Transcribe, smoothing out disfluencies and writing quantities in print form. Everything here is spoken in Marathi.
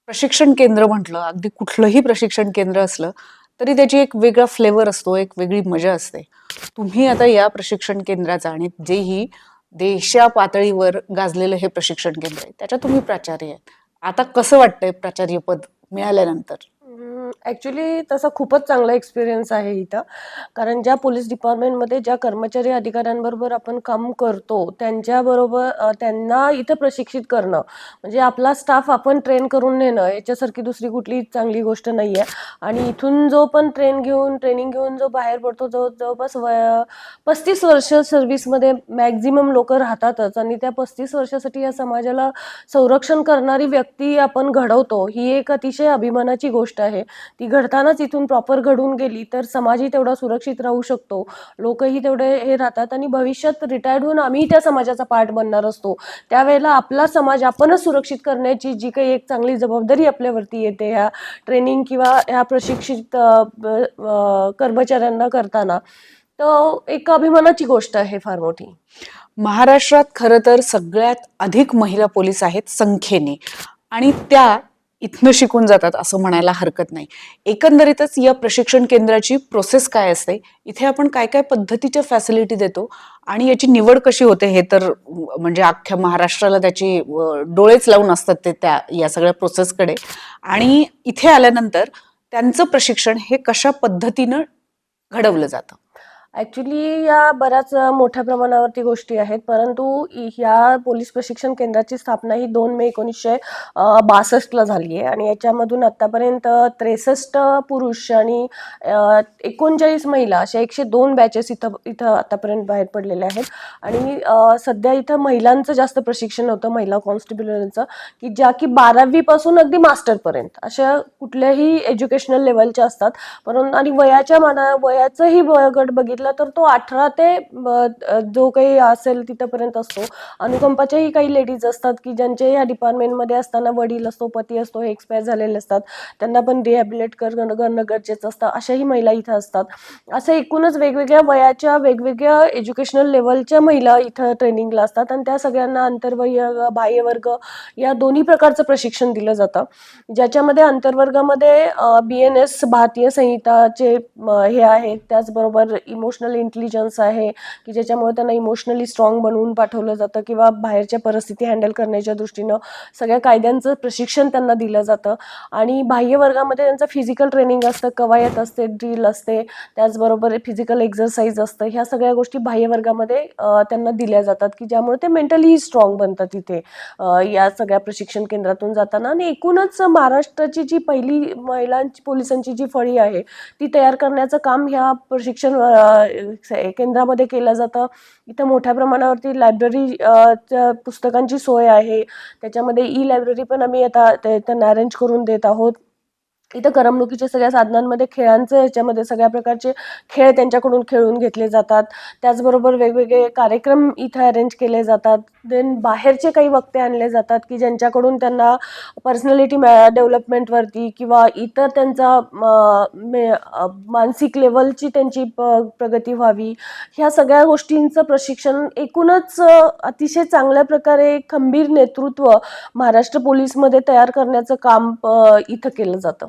प्रशिक्षण केंद्र म्हटलं, अगदी कुठलंही प्रशिक्षण केंद्र असलं, तरी त्याची एक वेगळा फ्लेवर असतो, एक वेगळी मजा असते. तुम्ही आता या प्रशिक्षण केंद्राचा आणि जेही देशा पातळीवर गाजलेलं हे प्रशिक्षण केंद्र आहे, त्याच्यात तुम्ही प्राचार्य आहेत. आता कसं वाटतंय प्राचार्यपद मिळाल्यानंतर? ॲक्च्युली तसा खूपच चांगला एक्सपिरियन्स आहे इथं. कारण ज्या पोलीस डिपार्टमेंटमध्ये ज्या कर्मचारी अधिकाऱ्यांबरोबर आपण काम करतो, त्यांच्याबरोबर त्यांना इथं प्रशिक्षित करणं, म्हणजे आपला स्टाफ आपण ट्रेन करून नेणं, याच्यासारखी दुसरी कुठली चांगली गोष्ट नाही आहे. आणि इथून जो पण ट्रेनिंग घेऊन जो बाहेर पडतो, जवळपास 35 वर्ष सर्व्हिसमध्ये मॅक्झिमम लोकं राहतातच आणि त्या 35 वर्षासाठी या समाजाला संरक्षण करणारी व्यक्ती आपण घडवतो, ही एक अतिशय अभिमानाची गोष्ट आहे. ती घडतानाच इथून प्रॉपर घडून गेली तर समाजही तेवढा सुरक्षित राहू शकतो. लोकही तेवढे हे राहतात आणि भविष्यात रिटायर्ड होऊन आम्हीही त्या समाजाचा पार्ट बनणार असतो. त्यावेळेला आपला समाज आपणच सुरक्षित करण्याची जी काही एक चांगली जबाबदारी आपल्यावरती येते ह्या ट्रेनिंग किंवा ह्या प्रशिक्षित कर्मचाऱ्यांना करताना, तर एक अभिमानाची गोष्ट आहे फार मोठी. महाराष्ट्रात खरं तर सगळ्यात अधिक महिला पोलीस आहेत संख्येने आणि त्या इथनं शिकून जातात असं म्हणायला हरकत नाही. एकंदरीतच या प्रशिक्षण केंद्राची प्रोसेस काय असते, इथे आपण काय काय पद्धतीच्या फॅसिलिटी देतो आणि याची निवड कशी होते हे तर म्हणजे अख्ख्या महाराष्ट्राला त्याची डोळेच लावून असतात ते त्या या सगळ्या प्रोसेसकडे. आणि इथे आल्यानंतर त्यांचं प्रशिक्षण हे कशा पद्धतीनं घडवलं जातं? ॲक्च्युली या बऱ्याच मोठ्या प्रमाणावरती गोष्टी आहेत. परंतु ह्या पोलीस प्रशिक्षण केंद्राची स्थापना ही 2 मे 1962 झाली आहे आणि याच्यामधून आत्तापर्यंत 63 पुरुष आणि 39 महिला अशा 102 बॅचेस इथं इथं आतापर्यंत बाहेर पडलेल्या आहेत. आणि सध्या इथं महिलांचं जास्त प्रशिक्षण होतं, महिला कॉन्स्टेबलचं, की 12वी पासून अगदी मास्टरपर्यंत अशा कुठल्याही एज्युकेशनल लेवलच्या असतात. परंतु आणि वयाचंही वयोगट बघितलं तर तो 18 ते जो काही असेल तिथपर्यंत असतो. अनुकंपाच्याही काही लेडीज असतात की ज्यांचे ह्या डिपार्टमेंटमध्ये असताना वडील असतो, पती असतो, हे एक्सपायर झालेले असतात. त्यांना पण रिहॅबिलिट करणं गरजेचं असतं. अशाही महिला इथं असतात. असं एकूणच वेगवेगळ्या वयाच्या वेगवेगळ्या एज्युकेशनल लेवलच्या महिला इथं ट्रेनिंगला असतात आणि त्या सगळ्यांना आंतरवर्ग बाह्यवर्ग या दोन्ही प्रकारचं प्रशिक्षण दिलं जातं. ज्याच्यामध्ये आंतरवर्गामध्ये BNS भारतीय संहिताचे हे आहेत. त्याचबरोबर इमोशनल इंटेलिजन्स आहे की ज्याच्यामुळे त्यांना इमोशनली स्ट्रॉंग बनवून पाठवलं जातं किंवा बाहेरच्या परिस्थिती हँडल करण्याच्या दृष्टीनं सगळ्या कायद्यांचं प्रशिक्षण त्यांना दिलं जातं. आणि बाह्य वर्गामध्ये त्यांचं फिजिकल ट्रेनिंग असतं, कवायत असते, ड्रिल असते, त्याचबरोबर फिजिकल एक्झरसाइज असतं. ह्या सगळ्या गोष्टी बाह्य वर्गामध्ये त्यांना दिल्या जातात की ज्यामुळे ते मेंटली स्ट्रॉंग बनतात इथे या सगळ्या प्रशिक्षण केंद्रातून जाताना. आणि एकूणच महाराष्ट्राची जी पहिली महिलांची पोलिसांची जी फळी आहे ती तयार करण्याचं काम ह्या प्रशिक्षण केंद्रामध्ये केलं जातं. इथं मोठ्या प्रमाणावरती लायब्ररी पुस्तकांची सोय आहे. त्याच्यामध्ये लायब्ररी पण आम्ही आता त्यांना अरेंज करून देत आहोत. इथं करमणुकीच्या सगळ्या साधनांमध्ये खेळांचं ह्याच्यामध्ये सगळ्या प्रकारचे खेळ त्यांच्याकडून खेळून घेतले जातात. त्याचबरोबर वेगवेगळे कार्यक्रम इथं अरेंज केले जातात. देन बाहेरचे काही वक्ते आणले जातात की ज्यांच्याकडून त्यांना पर्सनॅलिटी डेव्हलपमेंटवरती किंवा इतर त्यांचा मानसिक लेवलची त्यांची प्रगती व्हावी, ह्या सगळ्या गोष्टींचं प्रशिक्षण एकूणच अतिशय चांगल्या प्रकारे खंबीर नेतृत्व महाराष्ट्र पोलीसमध्ये तयार करण्याचं काम इथं केलं जातं.